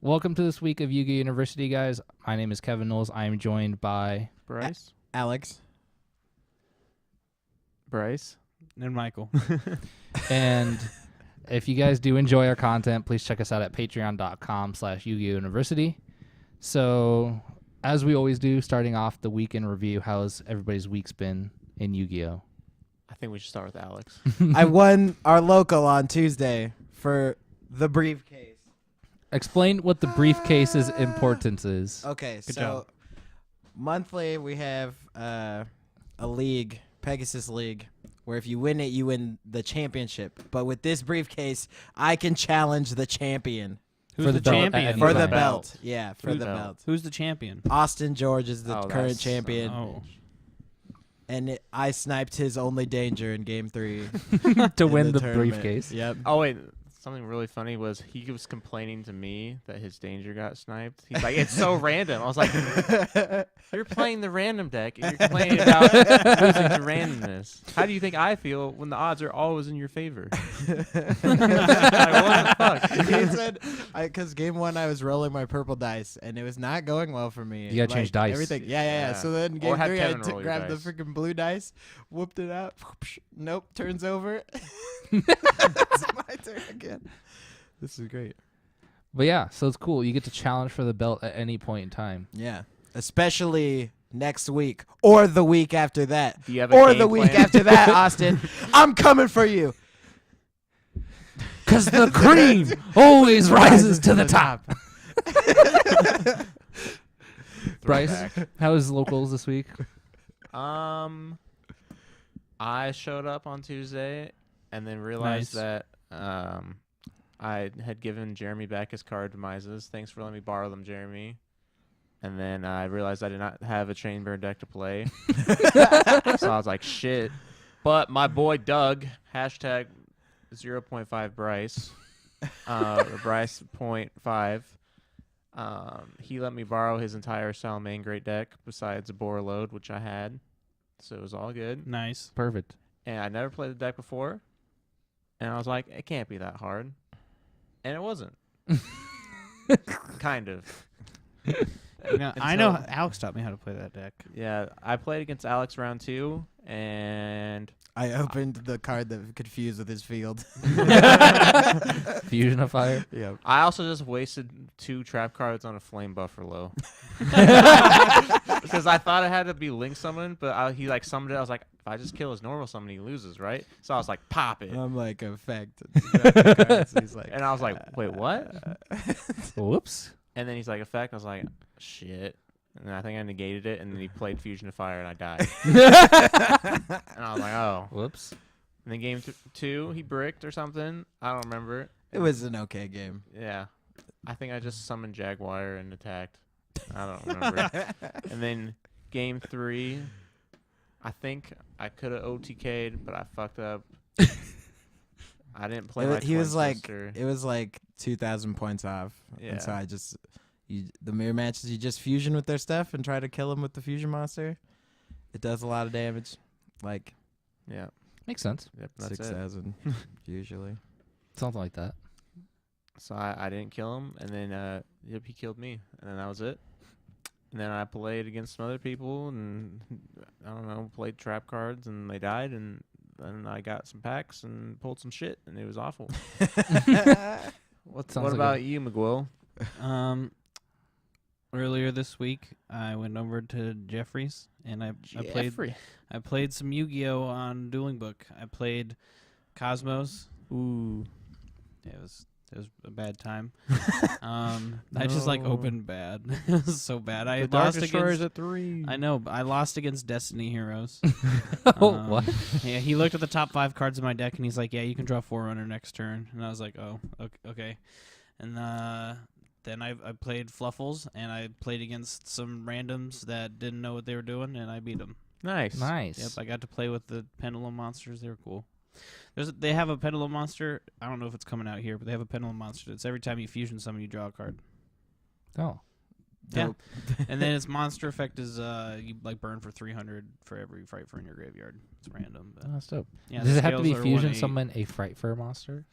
Welcome to this week of YGOU University, guys. My name is Kevin Knowles. I am joined by Bryce, Alex, and Michael. and if you guys do enjoy our content, please check us out at patreon.com/YGOU University. So, as we always do, starting off the week in review, how's everybody's week's been in Yu-Gi-Oh? I think we should start with Alex. I won our local on Tuesday for the briefcase. Explain what the briefcase's importance is. Okay, Good so job. monthly we have a league, Pegasus League, where if you win it, you win the championship. But with this briefcase, I can challenge the champion. Who's For the the belt champion? at For any the time. belt. Yeah, for Who's the the belt. Who's the champion? Austin George is the Oh, current that's- champion. Oh. And I sniped his only danger in game 3. To in win the tournament. briefcase. Yep. Oh wait, something really funny was he was complaining to me that his danger got sniped. He's like, it's so random. I was like, you're playing the random deck and you're complaining about losing to randomness. How do you think I feel when the odds are always in your favor? Like, what the fuck? He said, because game 1 I was rolling my purple dice and it was not going well for me. You gotta change dice. Everything. Yeah. Yeah. So then Or game have 3 Kevin I roll your grabbed the dice. freaking blue dice, whooped it out. Nope, turns over. It's my turn again. This is great. But yeah, so it's cool. You get to challenge for the belt at any point in time. Yeah, especially next week or the week after that. Do you have a Or game the week plan? after that, Austin. I'm coming for you. Because the cream always rises to the top. Bryce, Throwback. how was locals this week? I showed up on Tuesday and then realized Nice. that I had given Jeremy back his card to Mises. Thanks for letting me borrow them, Jeremy. And then I realized I did not have a Chainburn deck to play. So I was like, shit. But my boy Doug, hashtag 0.5 Bryce, Bryce.5, he let me borrow his entire Salamagne Great deck besides a Bora Load, which I had. So it was all good. Nice. Perfect. And I never played the deck before. And I was like, it can't be that hard. And it wasn't. Kind of. I know Alex taught me how to play that deck. Yeah, I played against Alex round 2, and I opened the card that could fuse with his field. Fusion of Fire. Yeah. I also just wasted 2 trap cards on a Flame Buffalo. Because I thought it had to be Link Summon, but he like summoned it. I was like, if I just kill his normal summon, he loses, right? So I was like, pop it. I'm like, effect. He's like, And I was like, wait, what? Whoops. And then he's like, effect. I was like, shit. And then I think I negated it, and then he played Fusion of Fire, and I died. And I was like, oh. Whoops. And then game 2, he bricked or something. I don't remember. It was an okay game. Yeah. I think I just summoned Jaguar and attacked. I don't remember. And then game 3, I think I could have OTK'd, but I fucked up. I didn't play my He twin was like, sister. it was like 2,000 points off. Yeah. And so I just, the mirror matches, you just fusion with their stuff and try to kill them with the fusion monster. It does a lot of damage. Like Yeah. Makes sense. Yep, that's it. 6,000 usually. Something like that. So I didn't kill him, and then he killed me, and then that was it. And then I played against some other people, and I don't know, played trap cards, and they died, and then I got some packs and pulled some shit, and it was awful. What Sounds like about you, Miguel? Earlier this week, I went over to Jeffrey's and I played some Yu-Gi-Oh on Dueling Book. I played Cosmos. Ooh. Yeah, it was a bad time. I just like opened bad. It was so bad. I lost against at 3. I know, but I lost against Destiny Heroes. Oh, what? Yeah, he looked at the top 5 cards in my deck and he's like, "Yeah, you can draw Forerunner next turn." And I was like, "Oh, okay." And then I played Fluffles and I played against some randoms that didn't know what they were doing and I beat them. Nice. Nice. Yep, I got to play with the Pendulum monsters. They were cool. They have a Pendulum monster. I don't know if it's coming out here, but they have a Pendulum monster. It's every time you fusion summon, you draw a card. Oh. Yeah. And then its monster effect is you like burn for 300 for every Fright Fur in your graveyard. It's random. But Oh, that's dope. yeah, Does the it have to be scales are fusion 1/8. summon a Fright Fur monster?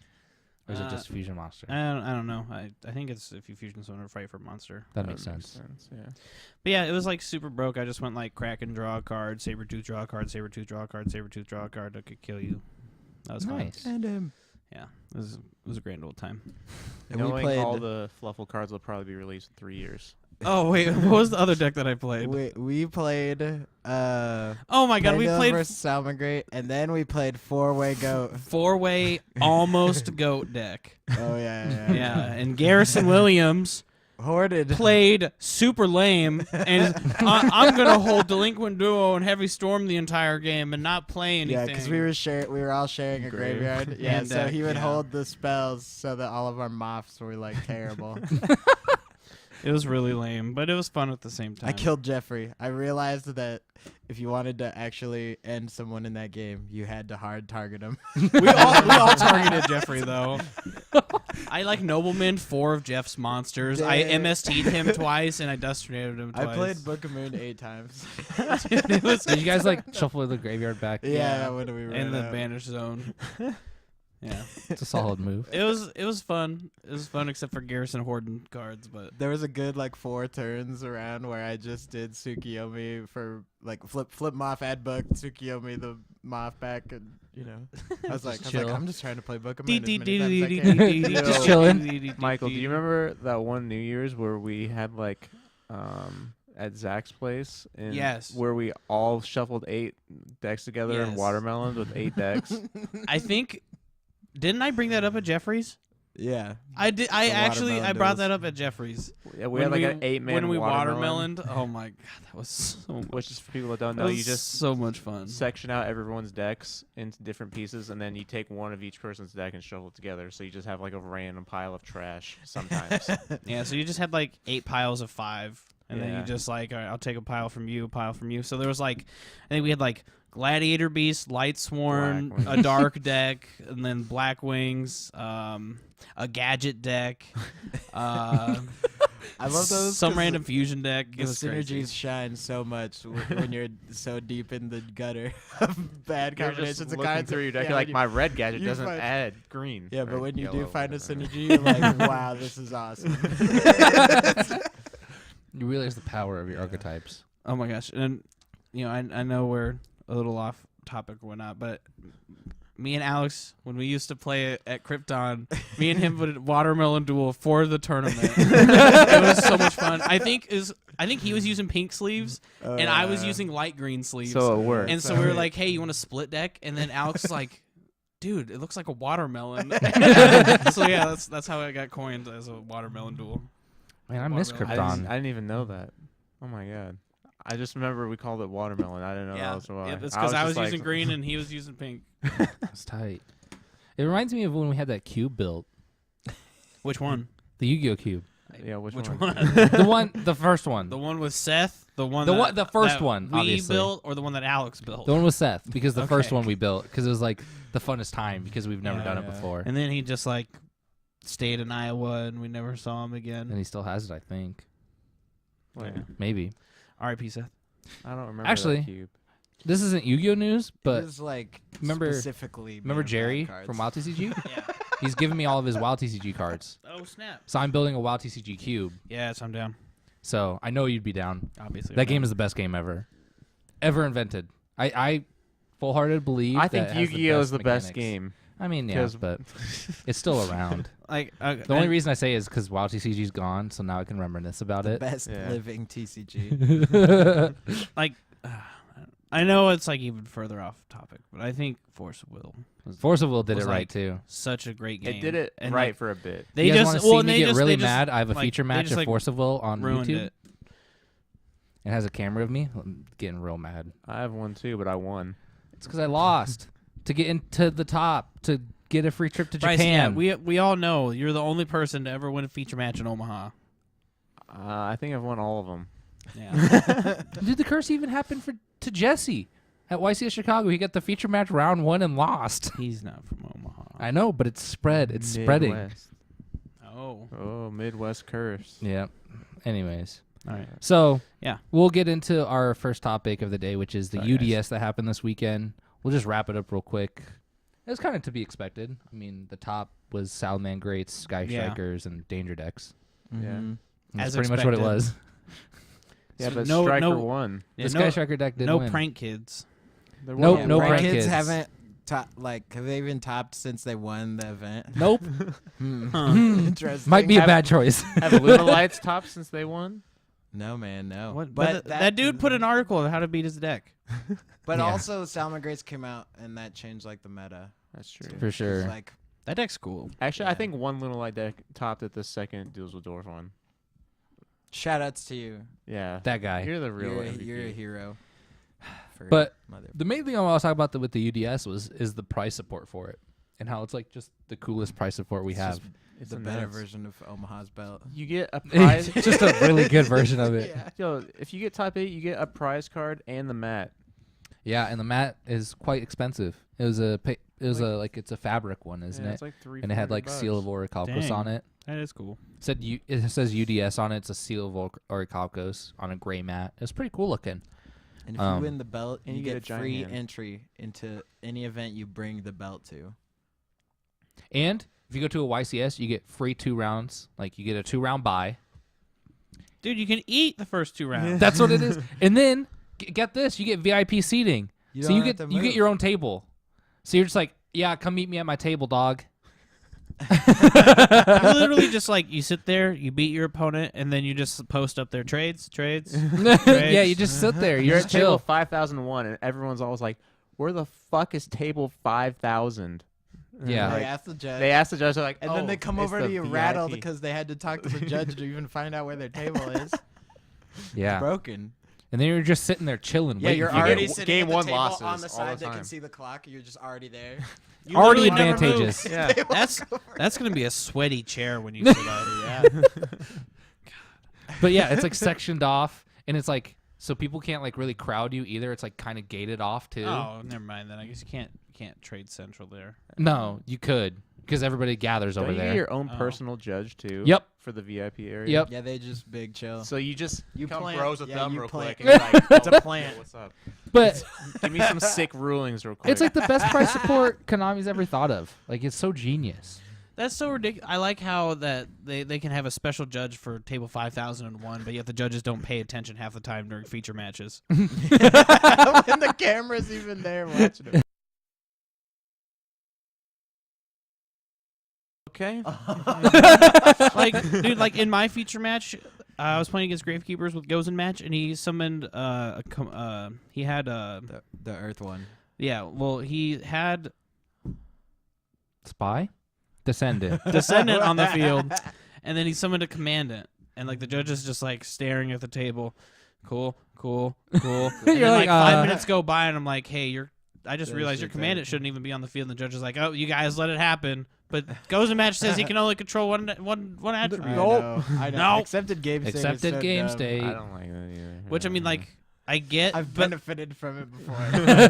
Or is it just Fusion Monster? I don't know. I think it's if you fusion someone or fight for monster. That makes sense. Yeah. But yeah, it was like super broke. I just went like Kraken, draw a card, Sabertooth, draw a card, Sabertooth, draw a card, Sabertooth, draw a card that could kill you. That was Nice. fun. And Yeah, it was a grand old time. And we Knowing played. all the Fluffle cards will probably be released in 3 years. Oh wait, what was the other deck that I played? We played. Oh my god, we Pendulum played versus Salmon and then we played 4-way goat. 4-way almost goat deck. Oh yeah. Yeah, and Garrison Williams Hoarded. played super lame, and I'm gonna hold Delinquent Duo and Heavy Storm the entire game and not play anything. Yeah, because we were all sharing a graveyard. Yeah, And, so he would yeah. hold the spells so that all of our moths were like terrible. It was really lame, but it was fun at the same time. I killed Jeffrey. I realized that if you wanted to actually end someone in that game, you had to hard target him. we all targeted Jeffrey though. I like Nobleman 4 of Jeff's monsters. I Damn. MST'd him twice and I Dust Tornadoed him twice. I played Book of Moon 8 times. Did you guys like shuffle the graveyard back? Yeah, when we in ran the out. banish zone. Yeah, It's a solid move. it was fun. It was fun except for Garrison Horden cards, but There was a good like 4 turns around where I just did Tsukiyomi for like flip Moth, add book, Tsukiyomi the Moth back, and I was like, chill. I'm just trying to play Book of Moon as many times as I can. Just chilling. Michael, do you remember that one New Year's where we had like at Zach's place? Yes. Where we all shuffled 8 decks together and Yes. watermelons with 8 decks. I think didn't I bring that up at Jeffrey's? Yeah. I did. I The actually watermelon brought duels. that up at Jeffrey's. Yeah, we had like an 8-man when we watermelon. watermeloned. Oh my god, that was so much. Which is for people that don't That know, was you just so much fun. section out everyone's decks into different pieces, and then you take one of each person's deck and shuffle it together. So you just have like a random pile of trash sometimes. Yeah, so you just had like 8 piles of 5, and then Yeah. you just like, all right, I'll take a pile from you, a pile from you. So there was like, I think we had like Gladiator Beast, Light Sworn, Black a Wings. Dark deck, and then Black Wings, a Gadget deck. I love those. Some 'cause random fusion deck. The It was synergies crazy. shine so much when you're so deep in the gutter of bad You're combinations just of looking cards. through your deck. Yeah, you're like, when my red gadget you doesn't find- add green. yeah, but or when you do yellow, find a whatever. synergy, you're like, wow, this is awesome. You realize the power of your archetypes. Oh my gosh. And, I know we're a little off topic or whatnot, but me and Alex, when we used to play at Krypton, me and him would watermelon duel for the tournament. It was so much fun. I think he was using pink sleeves and I was using light green sleeves. So it worked. and so we were like, "Hey, you want a split deck?" And then Alex was like, "Dude, it looks like a watermelon." So yeah, that's how it got coined as a watermelon duel. Man, I miss Watermelon. Krypton. I didn't even know that. Oh my god. I just remember we called it watermelon. I didn't know that was why. Yep, it's because I was just using like- green and he was using pink. It's tight. It reminds me of when we had that cube built, Which one? the Yu-Gi-Oh cube. Yeah, which Which one? one? The first one. The one with Seth, the one The that, one- the first that one, we obviously. built, or the one that Alex built. The one with Seth, because the first Okay. one we built, because it was like the funnest time, because we've never Yeah, done it yeah. before. And then he just like stayed in Iowa, and we never saw him again. And he still has it, I think. Wait, Yeah. Maybe. R.I.P. Seth. I don't remember Actually, that cube. This isn't Yu-Gi-Oh news, it but was like remember- specifically. remember made of Jerry bad cards. from WoW TCG? Yeah. He's giving me all of his WoW TCG cards. Oh snap. So I'm building a WoW TCG cube. Yes, I'm down. So I know you'd be down. Obviously. That game is the best game ever invented. I full-hearted believe I that think it has Yu-Gi-Oh is the best mechanics. game. I mean, yeah, 'Cause- but it's still around. like The only reason I say is because WoW TCG's gone, so now I can reminisce about The it. best Yeah. living TCG. I know it's like even further off topic, but I think Force of Will was Force of Will did Was it right like- too. such a great game. It did it and right like, for a bit. they you guys just want to see me they get just, really they just, mad? I have a like, feature they match just, of like, Force of Will on ruined YouTube. it. It has a camera of me. I'm getting real mad. I have one too, but I won. It's because I lost to get into the top to get a free trip to Bryce, yeah, Japan. we all know you're the only person to ever win a feature match in Omaha. I think I've won all of them. Yeah. Did the curse even happen to Jesse at YCS Chicago? He got the feature match round 1 and lost. He's not from Omaha. I know, but it's spread. It's spreading. Midwest. Oh. Oh, Midwest curse. Yeah. Anyways. All right. So Yeah. we'll get into our first topic of the day, which is the Sorry, guys. UDS that happened this weekend. We'll just wrap it up real quick. It was kind of to be expected. I mean, the top was Salman Greats, Sky Yeah. Strikers, and Danger Decks. Mhm. That's As pretty much what it expected. was. Yeah, So but no- Striker no- won. Yeah, The Sky Striker deck did no win. prank kids. There Nope, was no Prank prank kids kids. haven't have they even topped since they won the event? Nope. Interesting. Might be a Have- bad choice. Have Lunalights topped since they won? No, man, no. What? But That dude put an article on how to beat his deck. But Yeah. also, Salmon Grace came out, and that changed like the meta. That's true. For It's sure. like That deck's cool. Actually, Yeah. I think one Lunalight deck topped at the second Deals with Dwarf one. shout outs to you. Yeah. That guy. You're the real You're, MVP. you're a hero. For But mother. The main thing I want to talk about with the UDS is the price support for it, and how it's like just the coolest price support we It's have. just It's the a better nuts. version of Omaha's belt. You get a prize. It's just a really good version of it. Yeah. Yo, if you get top 8, you get a prize card and the mat. Yeah, and the mat is quite expensive. It was it's a fabric one, isn't yeah, it? It's like $300. And it had like seal of Orichalcos Dang. on it. That is cool. It says UDS on it. It's a seal of Orichalcos on a gray mat. It's pretty cool looking. And if you win the belt, and you you get a get giant free hand. entry into any event you bring the belt to. And if you go to a YCS, you get free 2 rounds. Like you get a 2-round buy. Dude, you can eat the first 2 rounds. That's what it is. And then get this, you get VIP seating. So don't you have get to you get move. your own table. So you're just like, yeah, come meet me at my table, dog. You literally just like you sit there, you beat your opponent, and then you just post up their trades. Yeah, you just sit there. You You're just at table chill. 5001, and everyone's always like, "Where the fuck is table 5000?" Yeah. They Like, ask the judge. They ask the judge, they're like, and then "Oh, they come it's over the to you VIP." rattled because they had to talk to the judge to even find out where their table is. Yeah. It's broken. And then you're just sitting there chilling. Yeah, waiting you're for your already game. sitting game at the one table losses on the all side the that can time. see the clock. You're just already there. You Already literally never advantageous. move. Yeah. That's gonna be a sweaty chair when you sit out. Yeah. But yeah, it's like sectioned off, and it's like so people can't like really crowd you either. It's like kind of gated off too. Oh, never mind. Then I guess you can't trade central there. No, you could because everybody gathers Don't over you there. get your own Oh. personal judge too? Yep. For the VIP area. Yep. Yeah, they just big chill. So you just You become plant- bros with yeah, them you real plant- quick. And you're like, It's a "Oh, plant." What's up? But Give me some sick rulings real quick. it's like the best price support Konami's ever thought of. Like it's so genius. That's so ridiculous. I like how that they can have a special judge for table 5001, but yet the judges don't pay attention half the time during feature matches. When the camera's even there watching it. okay. Like, dude, like in my feature match, I was playing against Gravekeepers with Gozen match, and he summoned he had The Earth one. yeah, well, he had Spy, Descendant. Descendant on the field, and then he summoned a Commandant, and like the judge is just like staring at the table. Cool. And You're then, like, 5 minutes go by, and I'm like, hey, I just This realized your shit's Commandant over. shouldn't even be on the field. And the judge is like, oh, you guys let it happen. But Gozen match says he can only control one attribute. I know. No. Accepted game state. is Accepted so game dumb. state. I don't like that either. Which I mean, like, I get, I've but benefited from it before.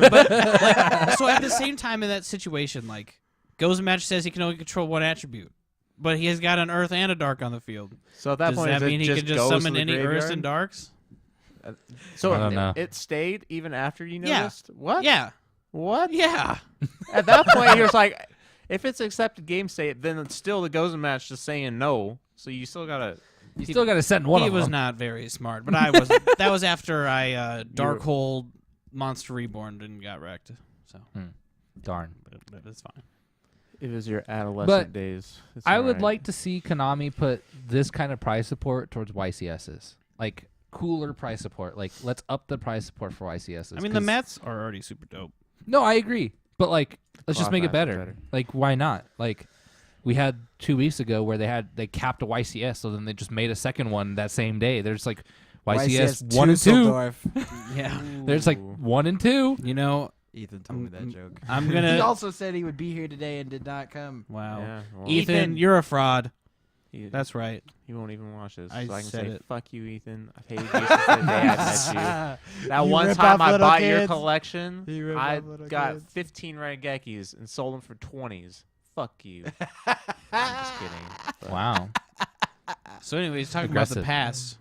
but like, so at the same time in that situation, like Gozen match says he can only control one attribute, but he has got an Earth and a Dark on the field. So at that Does point, that is mean it he can just goes to summon the any graveyard? Earths and Darks? So I don't know. it stayed even after you Yeah. noticed? What? Yeah, What? yeah. At that point, you're just like, if it's accepted game state, then it's still the Gozen match just saying no. So you still gotta. You still got to send one He of was them. not very smart, but I was. That was after I Darkhold Monster Reborn and got wrecked. So, Darn. but it's fine. It was your adolescent But days. It's I would alright. like to see Konami put this kind of price support towards YCSs. Like cooler price support. Like let's up the price support for YCSs. I mean, the 'cause- Mets are already super dope. No, I agree. But like let's just Cloth make it mats are better. Like why not? Like we had 2 weeks ago where they capped a YCS, so then they just made a second one that same day. There's like YCS 1 and 2. Dusseldorf. Yeah, There's like Ooh. 1 and 2. you know, Ethan told me that joke. I'm He gonna. also said he would be here today and did not come. Wow, Yeah, well, Ethan, you're a fraud. he, That's right. he won't even watch this. I so I can said say, it. fuck you, Ethan. I've hated you since the day I met you. That You one rip time off I little bought your kids. collection, You rip I off little got kids. 15 Rengekis and sold them for 20s. Fuck you. I'm just kidding. But Wow. So, anyways, talking about the Aggressive. past.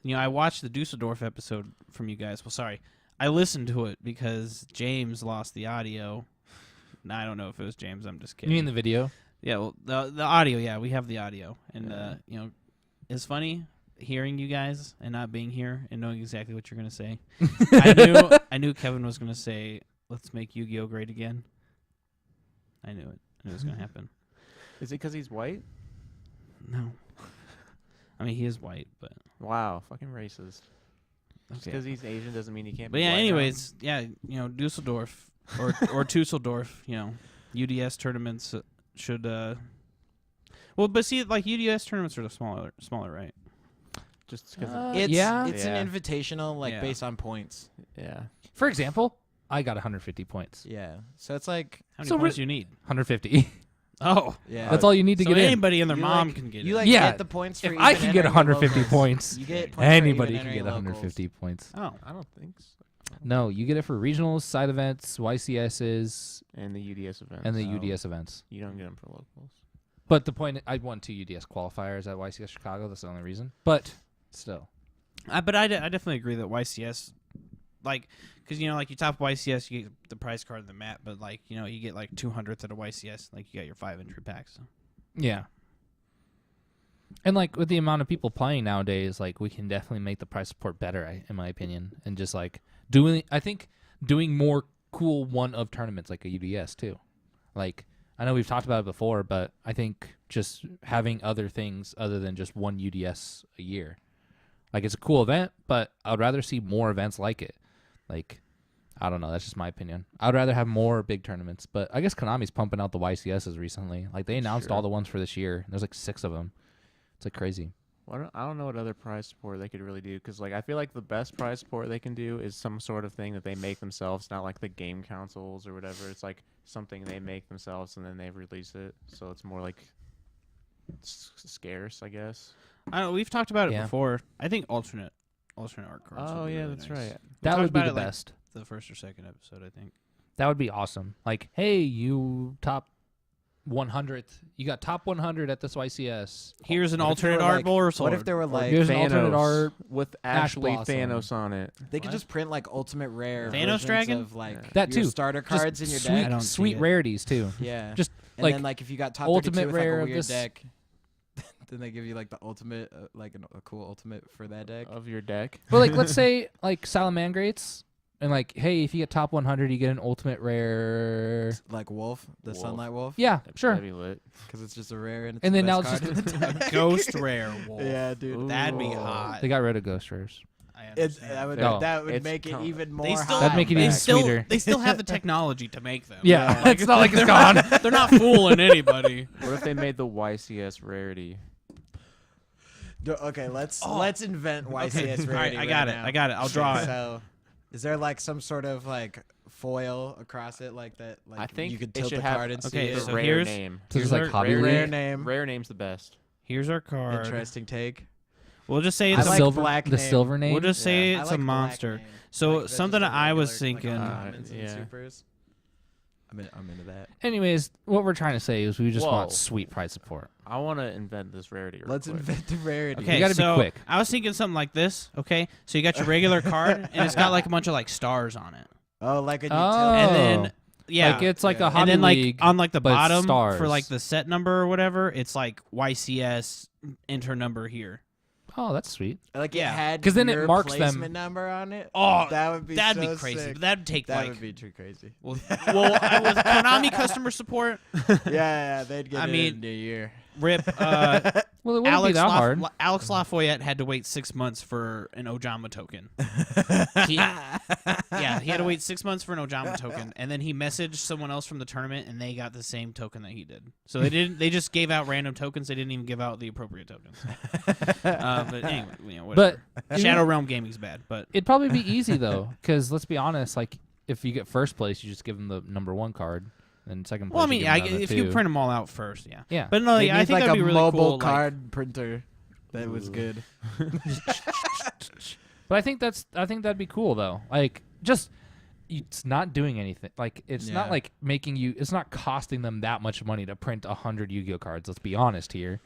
You know, I watched the Dusseldorf episode from you guys. Well, sorry, I listened to it because James lost the audio. No, I don't know if it was James. I'm just You kidding. mean the video? Yeah, well, the audio, yeah, we have the audio, and you know, it's funny hearing you guys and not being here and knowing exactly what you're gonna say. I knew Kevin was gonna say, "Let's make Yu-Gi-Oh great again." I knew it. I knew it was gonna happen. Is it because he's white? No, I mean he is white, but Wow, fucking racist. Just okay. because he's Asian doesn't mean he can't. But be yeah, white anyways, yeah, you know, Dusseldorf or Dusseldorf, you know, UDS tournaments should. Well, but see, like UDS tournaments are the smaller, right? Just because. It's Yeah. it's Yeah. an invitational, like Yeah. based on points. Yeah. For example, I got 150 points. Yeah, so it's like How many So points do you need? 150. Oh, yeah. That's all you need to so get in. anybody and their You mom like- can get You it. like Yeah, get the points for If even I can get entering 150 locals. points, You get points for anybody even can get entering 150 points. Oh, I don't think so. No, you get it for regionals, side events, YCSs, And the UDS events. and the so UDS events. You don't get them for locals. But the point, I won 2 UDS qualifiers at YCS Chicago. That's the only reason. But still, but I definitely agree that YCS, like, because you know, like you top YCS, you get the prize card and the map, but like you know, you get like 200th at a YCS, like you got your 5 entry packs. So. yeah. And like with the amount of people playing nowadays, like we can definitely make the prize support better, in my opinion, and just like I think doing more cool one-of tournaments like a UDS too. Like I know we've talked about it before, but I think just having other things other than just one UDS a year, like it's a cool event, but I'd rather see more events like it. Like I don't know, that's just my opinion. I'd rather have more big tournaments, but I guess Konami's pumping out the YCSs recently. Like they announced all the ones for this year. There's like 6 of them. It's like crazy. Well, I don't know what other prize support they could really do, because like I feel like the best prize support they can do is some sort of thing that they make themselves, not like the game consoles or whatever. It's like something they make themselves and then they release it, so it's more like scarce, I guess. I don't know. We've talked about it Yeah. before. I think alternate art cards. Oh would be yeah, really that's nice. right. That talked would be about the it, like, best. The first or second episode, I think. That would be awesome. Like, hey, you top 100th. You got top 100 at this YCS. Here's an What if they alternate were, art like- bowl or sword. What if there were like Here's an alternate Thanos art. with Ash actually Blossom. Thanos on it. they could What? just print like ultimate rare Thanos versions dragon? of like Yeah. That your too. starter Just cards in your sweet, deck. I don't see sweet it. rarities too. Yeah, Just and like then like if you got top ultimate 32 with like rare a of weird this- deck, then they give you like the ultimate, like a cool ultimate for that deck. Of your deck. But like, let's say like Salamangrates, and like, hey, if you get top 100, you get an ultimate rare. Like Wolf, the Wolf. Sunlight Wolf. Yeah, sure. That'd be lit. Because it's just a rare and it's And the then now best it's card just in the deck. Ghost rare wolf. Yeah, dude. That'd be Ooh. hot. They got rid of ghost rares. I It, understand. No. that would It's make it com- even more. They still That'd make it they even still, sweeter. They still have the technology to make them. Yeah, it's not like it's gone. They're not fooling anybody. What if they made the YCS rarity? Okay, let's invent YCS All right, rarity. I got right it. now. I got it. I'll draw it. So, is there like some sort of like foil across it like that? Like I think you could it tilt should the have card and okay, see The it. so rare here's- name. So Here's it's like our hobby rare League. name. Rare name's the best. Here's our card. Interesting take. We'll just say I it's The like silver, black the name. silver name. We'll just say Yeah, I it's like a black monster. name. So Like, that's something just a I was regular, thinking. Like uncommons and yeah. supers. I'm into that. Anyways, what we're trying to say is we just Whoa. want sweet prize support. I want to invent this rarity. real Let's quick. invent the rarity. Okay, gotta be so quick. I was thinking something like this. Okay, so you got your regular card, and it's got like a bunch of like stars on it, Oh, like a Oh. utility. and then yeah, Like it's like Yeah. a And hobby and then like league. on like the but it's bottom stars. for like the set number or whatever, it's like YCS enter number here. Oh, that's sweet. Like Yeah. it had 'Cause then it your marks them. placement number on it. Oh, that would be that'd so be crazy. sick. But that'd take That like would be too crazy. well, with Konami customer support, yeah, they'd get I it mean, in a year. rip. Well, it wouldn't be that hard. Alex Lafayette had to wait 6 months for an Ojama token. he had to wait 6 months for an Ojama token, and then he messaged someone else from the tournament, and they got the same token that he did. So they didn't. They just gave out random tokens. They didn't even give out the appropriate tokens. But anyway, whatever. But Shadow Realm Gaming's bad, but it'd probably be easy though, because let's be honest. Like, if you get first place, you just give them the number 1 card, and second place. well, I mean, you give them the if other you 2. print them all out first, yeah. Yeah. But no, They I need think like that'd a be really mobile cool. like- card printer. That was good. But I think that'd be cool though. Like, just it's not doing anything. Like, it's not Yeah. like making you. It's not costing them that much money to print 100 Yu-Gi-Oh cards. Let's be honest here.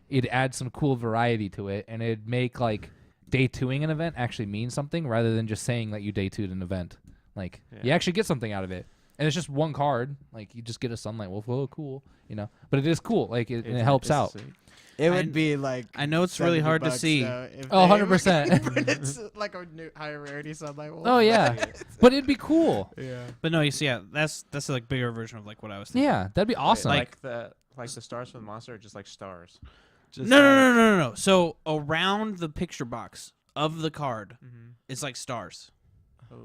It'd add some cool variety to it, and it'd make like day 2ing an event actually mean something rather than just saying that you day 2'd an event. Like, you Yeah. actually get something out of it. and it's just one card. Like you just get a Sunlight Wolf. Whoa, cool. You know, but it is cool. Like and it helps out. It would be like. I know it's really hard to $70, see. if Oh, they 100%. printed like a new higher rarity Sunlight Wolf. Oh yeah, but it'd be cool. Yeah. But no, you see, yeah, that's like bigger version of like what I was thinking. Yeah, that'd be awesome. Like the stars from the monster, are just like stars. Just No. So around the picture box of the card, Mm-hmm. it's like stars. Oh,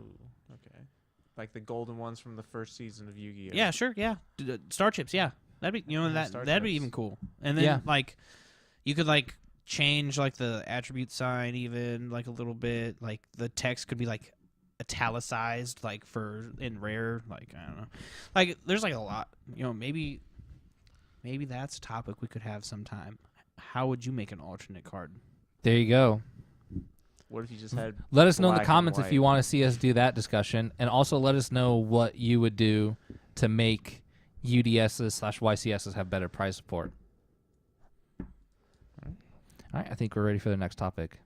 okay. Like the golden ones from the first season of Yu-Gi-Oh. Yeah, sure, yeah. Star chips, yeah. That'd be Star that'd be chips. even cool. And then Yeah. like you could like change like the attribute sign even like a little bit. Like the text could be like italicized like for in rare. Like I don't know. Like there's like a lot. You know, maybe that's a topic we could have sometime. How would you make an alternate card? There you go. What if you just had? Let us know in the black and comments if white? you want to see us do that discussion, and also let us know what you would do to make UDSs/YCSs have better prize support. All right, I think we're ready for the next topic.